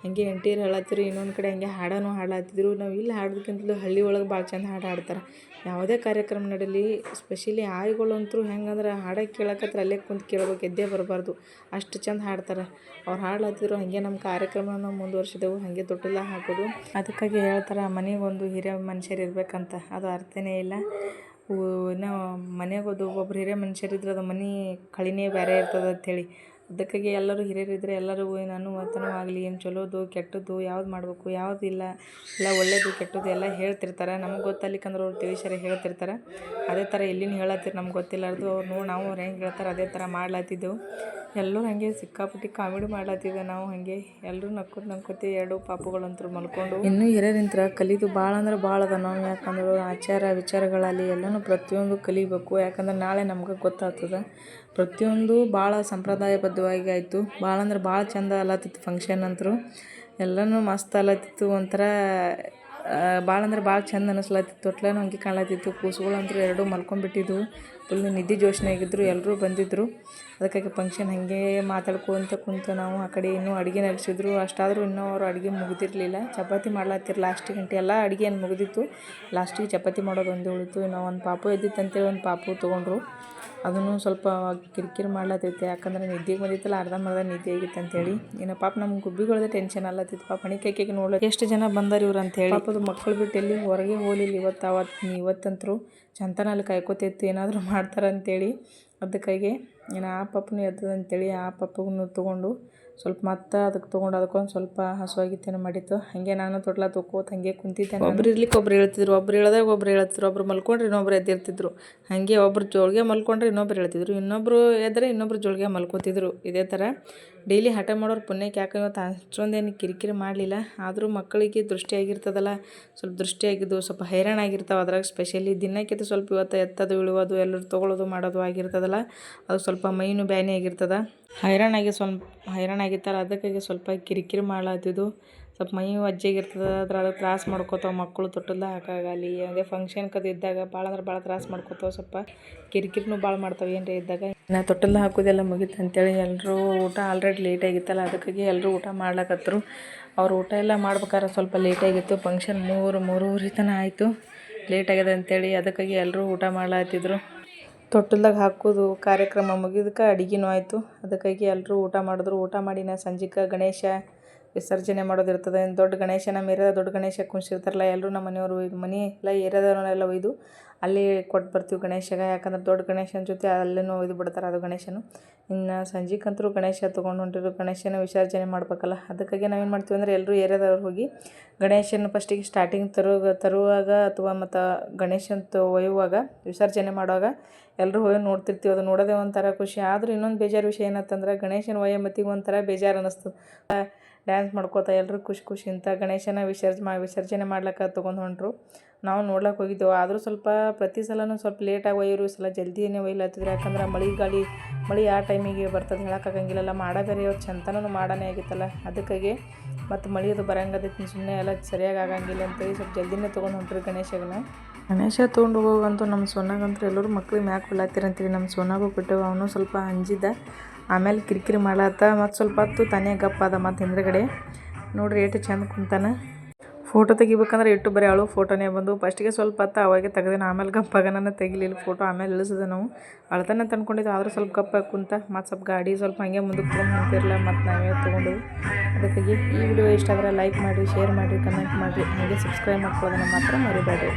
ಹಾಗೆ ಎಂಟೀರು ಹೇಳತ್ತಿರು, ಇನ್ನೊಂದು ಕಡೆ ಹಂಗೆ ಹಾಡನೂ ಹಾಡತ್ತಿದ್ರು. ನಾವು ಇಲ್ಲಿ ಹಾಡೋದಕ್ಕಿಂತಲೂ ಹಳ್ಳಿ ಒಳಗೆ ಭಾಳ ಚಂದ ಹಾಡು ಹಾಡ್ತಾರೆ. ಯಾವುದೇ ಕಾರ್ಯಕ್ರಮ ನಡೀಲಿ, ಸ್ಪೆಷಲಿ ಆಯ್ಗಳಂತೂ ಹೆಂಗಂದ್ರೆ ಹಾಡಕ್ಕೆ ಕೇಳಕತ್ರ ಅಲ್ಲೇ ಕುಂತು ಕೇಳ್ಬೇಕು, ಎದ್ದೇ ಬರಬಾರ್ದು, ಅಷ್ಟು ಚಂದ ಹಾಡ್ತಾರೆ. ಅವ್ರು ಹಾಡ್ಲತ್ತಿದ್ರು. ಹಾಗೆ ನಮ್ಮ ಕಾರ್ಯಕ್ರಮ ನಾವು ಮುಂದುವರ್ಸಿದೆವು, ಹಾಗೆ ತೊಟ್ಟಲ್ದಾಗ ಹಾಕೋದು. ಅದಕ್ಕಾಗಿ ಹೇಳ್ತಾರೆ ಮನೆಗೊಂದು ಹಿರಿಯ ಮನುಷ್ಯರು ಇರಬೇಕಂತ. ಅದು ಅರ್ಥನೇ ಇಲ್ಲ. ಇನ್ನು ಮನೆಯಾಗೋದು ಒಬ್ಬರು ಹಿರಿಯ ಮನುಷ್ಯರಿದ್ರೆ ಅದು ಮನೆ ಕಳಿನೇ ಬೇರೆ ಇರ್ತದೆ ಅಂಥೇಳಿ. ಅದಕ್ಕಾಗಿ ಎಲ್ಲರೂ ಹಿರಿಯರಿದ್ದರೆ ಎಲ್ಲರೂ ನಾನು ವತನೂ ಆಗಲಿ, ಏನು ಚಲೋದು ಕೆಟ್ಟದ್ದು ಯಾವ್ದು ಮಾಡಬೇಕು ಯಾವುದಿಲ್ಲ, ಎಲ್ಲ ಒಳ್ಳೆಯದು ಕೆಟ್ಟದ್ದು ಎಲ್ಲ ಹೇಳ್ತಿರ್ತಾರೆ. ನಮಗೆ ಗೊತ್ತಲಿಕ್ಕಂದ್ರೆ ಅವ್ರು ತಿಳಿಸ್ಯಾರ ಹೇಳ್ತಿರ್ತಾರೆ. ಅದೇ ಥರ ಎಲ್ಲಿನ ಹೇಳತ್ತೀರಿ ನಮ್ಗೆ ಗೊತ್ತಿಲ್ಲಾರ್ದು ಅವ್ರು ನೋಡಿ ನಾವು ಅವ್ರು ಹೆಂಗೆ ಹೇಳ್ತಾರೆ ಅದೇ ಥರ ಮಾಡ್ಲತ್ತಿದ್ದೆವು. ಎಲ್ಲರೂ ಹಾಗೆ ಸಿಕ್ಕಾಪಟ್ಟಿ ಕಾಮಿಡಿ ಮಾಡ್ಲತ್ತಿದ್ದೆ ನಾವು. ಹಾಗೆ ಎಲ್ಲರೂ ನಕ್ಕೋತಿ 2 ಪಾಪುಗಳಂತೂ ಮಲ್ಕೊಂಡು. ಇನ್ನೂ ಹಿರಿಯರಿಂತ್ರ ಕಲಿದು ಭಾಳ ಅಂದ್ರೆ ಭಾಳ ಅದ. ನಾವು ಯಾಕಂದ್ರೆ ಆಚಾರ ವಿಚಾರಗಳಲ್ಲಿ ಎಲ್ಲನೂ ಪ್ರತಿಯೊಂದು ಕಲಿಬೇಕು. ಯಾಕಂದ್ರೆ ನಾಳೆ ನಮ್ಗೆ ಗೊತ್ತಾಗ್ತದೆ. ಪ್ರತಿಯೊಂದು ಭಾಳ ಸಂಪ್ರದಾಯಬದ್ಧವಾಗಿ ಆಯಿತು. ಭಾಳ ಅಂದ್ರೆ ಭಾಳ ಚಂದ ಅಲ್ಲತ್ತಿತ್ತು ಫಂಕ್ಷನ್ ಅಂತೂ. ಎಲ್ಲನೂ ಮಸ್ತ್ ಅಲ್ಲತ್ತಿತ್ತು. ಒಂಥರ ಭಾಳ ಅಂದ್ರೆ ಭಾಳ ಚಂದ ಅನ್ನಿಸ್ಲತ್ತಿತ್ತು. ತೊಟ್ಲನೂ ಹಂಗೆ ಕಾಣ್ಲತ್ತಿತ್ತು. ಕೂಸುಗಳಂತೂ 2 ಮಲ್ಕೊಂಡ್ಬಿಟ್ಟಿದ್ವು. ಫುಲ್ ನಿದ್ದೆ ಜೋಶ್ನಾಗಿದ್ದರು. ಎಲ್ಲರೂ ಬಂದಿದ್ದರು. ಅದಕ್ಕಾಗಿ ಫಂಕ್ಷನ್ ಹಾಗೆ ಮಾತಾಡ್ಕೊತ ಕುಂತು ನಾವು ಆ ಕಡೆ ಇನ್ನೂ ಅಡುಗೆ ನಡೆಸಿದ್ರು. ಅಷ್ಟಾದರೂ ಇನ್ನೂ ಅವರು ಅಡುಗೆ ಮುಗಿದಿರಲಿಲ್ಲ. ಚಪಾತಿ ಮಾಡ್ಲತ್ತಿರು ಲಾಸ್ಟಿಗೆ ಗಂಟೆ. ಎಲ್ಲ ಅಡುಗೆ ಏನು ಮುಗಿದಿತ್ತು, ಲಾಸ್ಟಿಗೆ ಚಪಾತಿ ಮಾಡೋದು ಒಂದೇ ಉಳಿತು. ಇನ್ನು ಒಂದು ಪಾಪು ಎದ್ದಿತ್ತು ಅಂತೇಳಿ ಒಂದು ಪಾಪು ತೊಗೊಂಡ್ರು. ಅದನ್ನು ಸ್ವಲ್ಪ ಕಿರಿಕಿರಿ ಮಾಡ್ಲತ್ತೈತೆ. ಯಾಕಂದ್ರೆ ನಿದ್ದೆಗೆ ಬಂದಿತ್ತಲ್ಲ, ಅರ್ಧಂಬರ್ಧ ನಿದ್ದೆ ಆಗಿತ್ತು ಅಂತೇಳಿ. ಇನ್ನು ಪಾಪ ನಮ್ಮ ಗುಬ್ಬಿಗಳದೇ ಟೆನ್ಷನ್ ಅಲ್ಲತ್ತಿತ್ತು. ಪಾಪ ಹಣಿಕೈಕೆಗೆ ನೋಡ್ಲ ಎಷ್ಟು ಜನ ಬಂದಾರ ಇವ್ರು ಅಂತೇಳಿ. ಪಾಪದು ಮಕ್ಕಳು ಬಿಟ್ಟು ಎಲ್ಲಿ ಹೊರಗೆ ಹೋಗಲಿಲ್ಲ ಇವತ್ತಂತರೂ ಚಂತನಲ್ಲಿ ಕಾಯ್ಕೋತಿತ್ತು ಏನಾದರೂ ಮಾಡ್ತಾರೆ ಅಂತೇಳಿ. ಅದಕ್ಕಾಗಿ ಇನ್ನು ಆ ಪಾಪನು ಎದ್ದದಂತೇಳಿ ಆ ಪಾಪಗೂ ತೊಗೊಂಡು ಸ್ವಲ್ಪ ಮತ್ತೆ ಅದಕ್ಕೊಂದು ಸ್ವಲ್ಪ ಹಸುವಾಗಿತ್ತೇನೋ ಮಾಡಿತ್ತು. ಹಾಗೆ ನಾನು ತೊಟ್ಲ ತೊಕ್ಕೋತ ಹಾಗೆ ಕುಂತಿದ್ದೆ. ಒಬ್ರು ಇರ್ಲಿಕ್ಕೆ ಒಬ್ರು ಹೇಳ್ತಿದ್ರು, ಒಬ್ರು ಹೇಳ್ದಾಗ ಒಬ್ರು ಹೇಳ್ತಿದ್ರು. ಒಬ್ರು ಮಲ್ಕೊಂಡ್ರೆ ಇನ್ನೊಬ್ರು ಎದ್ದಿರ್ತಿದ್ರು. ಹಾಗೆ ಒಬ್ರು ಜೋಳಿಗೆ ಮಲ್ಕೊಂಡ್ರೆ ಇನ್ನೊಬ್ರು ಹೇಳ್ತಿದ್ರು, ಇನ್ನೊಬ್ರು ಎದ್ರೆ ಇನ್ನೊಬ್ರು ಜೋಳಿಗೆ ಮಲ್ಕೋತಿದ್ರು. ಇದೇ ಥರ ಡೈಲಿ ಹಠ ಮಾಡೋರು ಪುಣ್ಯಕ್ಕೆ. ಯಾಕೆ ಇವತ್ತು ಅಷ್ಟೊಂದೇನು ಕಿರಿಕಿರಿ ಮಾಡಲಿಲ್ಲ. ಆದರೂ ಮಕ್ಕಳಿಗೆ ದೃಷ್ಟಿಯಾಗಿರ್ತದಲ್ಲ, ಸ್ವಲ್ಪ ದೃಷ್ಟಿಯಾಗಿದ್ದು ಸ್ವಲ್ಪ ಹೈರಾಣ ಆಗಿರ್ತಾವೆ. ಅದ್ರಾಗ ಸ್ಪೆಷಲಿ ದಿನಕ್ಕಿಂತ ಸ್ವಲ್ಪ ಇವತ್ತು ಎತ್ತದು ಇಳುವುದು ಎಲ್ಲರೂ ತೊಗೊಳ್ಳೋದು ಮಾಡೋದು ಆಗಿರ್ತದಲ್ಲ, ಅದು ಸ್ವಲ್ಪ ಮೈನು ಬ್ಯಾನಿ ಆಗಿರ್ತದೆ. ಹೈರಾಣಾಗಿರ್ತಾರೆ. ಅದಕ್ಕಾಗಿ ಸ್ವಲ್ಪ ಕಿರಿಕಿರಿ ಮಾಡ್ಲತ್ತಿದ್ದು. ಸ್ವಲ್ಪ ಮೈ ಒಜ್ಜೆಗಿರ್ತದೆ, ಅದ್ರಾಗ ತ್ರಾಸು ಮಾಡ್ಕೋತಾವೆ ಮಕ್ಕಳು. ತೊಟ್ಟಲ್ದಾಗ ಹಾಕಾಗಲಿ ಅದೇ ಫಂಕ್ಷನ್ ಕದು ಇದ್ದಾಗ ಭಾಳ ಅಂದ್ರೆ ಭಾಳ ತ್ರಾಸು ಮಾಡ್ಕೋತಾವೆ. ಸ್ವಲ್ಪ ಕಿರಿಕಿರಿನೂ ಭಾಳ ಮಾಡ್ತಾವೆ ಏನ್ರಿ ಇದ್ದಾಗ. ನಾ ತೊಟ್ಟಲ್ದಾಗ ಹಾಕೋದೆಲ್ಲ ಮುಗೀತು ಅಂತೇಳಿ ಎಲ್ಲರೂ ಊಟ ಆಲ್ರೆಡಿ ಲೇಟ್ ಆಗಿತ್ತಲ್ಲ, ಅದಕ್ಕಾಗಿ ಎಲ್ಲರೂ ಊಟ ಮಾಡ್ಲಕತ್ತರು. ಅವ್ರು ಊಟ ಎಲ್ಲ ಮಾಡ್ಬೇಕಾದ್ರೆ ಸ್ವಲ್ಪ ಲೇಟಾಗಿತ್ತು. ಫಂಕ್ಷನ್ 3:30 ತನಕ ಆಯಿತು. ಲೇಟ್ ಆಗಿದೆ ಅಂತೇಳಿ ಅದಕ್ಕಾಗಿ ಎಲ್ಲರೂ ಊಟ ಮಾಡ್ಲತ್ತಿದ್ರು. ತೊಟ್ಟಲ್ದಾಗ ಹಾಕೋದು ಕಾರ್ಯಕ್ರಮ ಮುಗಿದಕ್ಕೆ ಅಡುಗೆನೂ ಆಯಿತು. ಅದಕ್ಕಾಗಿ ಎಲ್ಲರೂ ಊಟ ಮಾಡಿದ್ರು. ಊಟ ಮಾಡಿ ನಾ ಸಂಜೆಗೆ ಗಣೇಶ ವಿಸರ್ಜನೆ ಮಾಡೋದಿರ್ತದೆ. ದೊಡ್ಡ ಗಣೇಶ ನಮ್ಮ ಏರಿಯಾದ ದೊಡ್ಡ ಗಣೇಶ ಕುಣಿಸಿರ್ತಾರಲ್ಲ, ಎಲ್ಲರೂ ನಮ್ಮ ಮನೆಯವರು ಮನೆ ಎಲ್ಲ ಏರಿಯಾದವರೆಲ್ಲ ಒಯ್ದು ಅಲ್ಲಿ ಕೊಟ್ಟು ಬರ್ತೀವಿ ಗಣೇಶಗೆ. ಯಾಕಂದ್ರೆ ದೊಡ್ಡ ಗಣೇಶನ ಜೊತೆ ಅಲ್ಲಿನೂ ಒಯ್ದು ಬಿಡ್ತಾರೆ ಅದು ಗಣೇಶನು. ಇನ್ನು ಸಂಜೆಗಂತೂ ಗಣೇಶ ತೊಗೊಂಡು ಹೊಂಟಿದ್ರು. ಗಣೇಶನ ವಿಸರ್ಜನೆ ಮಾಡ್ಬೇಕಲ್ಲ, ಅದಕ್ಕಾಗಿ ನಾವೇನು ಮಾಡ್ತೀವಿ ಅಂದರೆ ಎಲ್ಲರೂ ಏರಿಯಾದವ್ರು ಹೋಗಿ ಗಣೇಶನ ಫಸ್ಟಿಗೆ ಸ್ಟಾರ್ಟಿಂಗ್ ತರುವಾಗ ಅಥವಾ ಮತ್ತು ಗಣೇಶನ ಒಯ್ಯುವಾಗ ವಿಸರ್ಜನೆ ಮಾಡುವಾಗ ಎಲ್ಲರೂ ಹೋಗಿ ನೋಡ್ತಿರ್ತೀವಿ. ಅದು ನೋಡೋದೇ ಒಂಥರ ಖುಷಿ. ಆದರೂ ಇನ್ನೊಂದು ಬೇಜಾರು ವಿಷಯ ಏನಂತಂದ್ರೆ ಗಣೇಶನ ವಯೋಮತಿಗೆ ಒಂಥರ ಬೇಜಾರು ಅನ್ನಿಸ್ತದೆ. ಡ್ಯಾನ್ಸ್ ಮಾಡ್ಕೋತಾ ಎಲ್ಲರೂ ಖುಷಿಯಿಂದ ಗಣೇಶನ ವಿಸರ್ಜನೆ ಮಾಡ್ಲಿಕ್ಕೆ ತೊಗೊಂಡು ಹೊಂಟ್ರು. ನಾವು ನೋಡ್ಲಿಕ್ಕೆ ಹೋಗಿದ್ದೆವು. ಆದರೂ ಸ್ವಲ್ಪ ಪ್ರತಿ ಸಲನೂ ಸ್ವಲ್ಪ ಲೇಟಾಗಿ ಒಯ್ಯೋರು, ಈ ಸಲ ಜಲ್ದಿನೇ ಒಯ್ಲತ್ತಿದ್ರು. ಯಾಕಂದ್ರೆ ಮಳೆ ಯಾವ ಟೈಮಿಗೆ ಬರ್ತದೆ ಹೇಳೋಕ್ಕಾಗಂಗಿಲ್ಲ. ಮಾಡ ಬೇರೆ ಇವತ್ತು ಚಂತನೂ ಮಾಡನೇ ಆಗಿತ್ತಲ್ಲ, ಅದಕ್ಕಾಗಿ ಮತ್ತು ಮಳೆ ಅದು ಬರಂಗದೈತಿ, ಸುಮ್ಮನೆ ಎಲ್ಲ ಸರಿಯಾಗಿ ಆಗಂಗಿಲ್ಲ ಅಂತೇಳಿ ಸ್ವಲ್ಪ ಜಲ್ದಿನೇ ತೊಗೊಂಡು ಹೊಂಟ್ರಿ ಗಣೇಶ ತೊಗೊಂಡು ಹೋಗಂತೂ ನಮ್ಮ ಸೊನ್ನಾಗಂತೂ ಎಲ್ಲರೂ ಮಕ್ಳಿಗೆ ಮ್ಯಾಕೆ ಕೊಡ್ಲಾತ್ತೀರಂತೀವಿ. ನಮ್ಮ ಸೊನ್ನಾಗೂ ಬಿಟ್ಟೆವು. ಅವನು ಸ್ವಲ್ಪ ಅಂಜಿದ್ದ, ಆಮೇಲೆ ಕಿರಿಕಿರಿ ಮಾಡತ್ತ. ಮತ್ತು ಸ್ವಲ್ಪ ಹೊತ್ತು ತಾನೇ ಗಪ್ಪ ಅದ. ಮತ್ತು ಹಿಂದ್ಗಡೆ ನೋಡ್ರಿ ಎಷ್ಟು ಚಂದ ಕುಂತಾನ. ಫೋಟೋ ತೆಗಿಬೇಕಂದ್ರೆ ಇಟ್ಟು ಬರೀ ಅಳು ಫೋಟೋನೇ ಬಂದು. ಫಸ್ಟಿಗೆ ಸ್ವಲ್ಪ ಹೊತ್ತು ಅವಾಗೆ ತೆಗ್ದೇನೆ, ಆಮೇಲೆ ಗಪ್ಪಾಗನ ತೆಗಿಲಿಲ್ಲ ಫೋಟೋ. ಆಮೇಲೆ ಇಳಿಸಿದೆ ನಾವು ಅಳ್ತಾನೆ ತಂದ್ಕೊಂಡಿದ್ದು. ಆದರೂ ಸ್ವಲ್ಪ ಗಪ್ಪಾಗಿ ಕುಂತ. ಮತ್ತು ಸ್ವಲ್ಪ ಗಾಡಿ ಸ್ವಲ್ಪ ಹಂಗೆ ಮುಂದಕ್ಕೆ ತೊಗೊಂಡು ನಿಂತಿರಲ್ಲ, ಮತ್ತು ನಾವೇ ತೊಗೊಂಡು. ಅದಕ್ಕಾಗಿ ಈ ವಿಡಿಯೋ ಇಷ್ಟ ಆದರೆ ಲೈಕ್ ಮಾಡಿರಿ, ಶೇರ್ ಮಾಡಿರಿ, ಕಮೆಂಟ್ ಮಾಡಿರಿ, ಹಾಗೆ ಸಬ್ಸ್ಕ್ರೈಬ್ ಮಾಡ್ಕೊಳ್ಳೋದನ್ನು ಮಾತ್ರ ಮರಿಬೇಡ್ರಿ.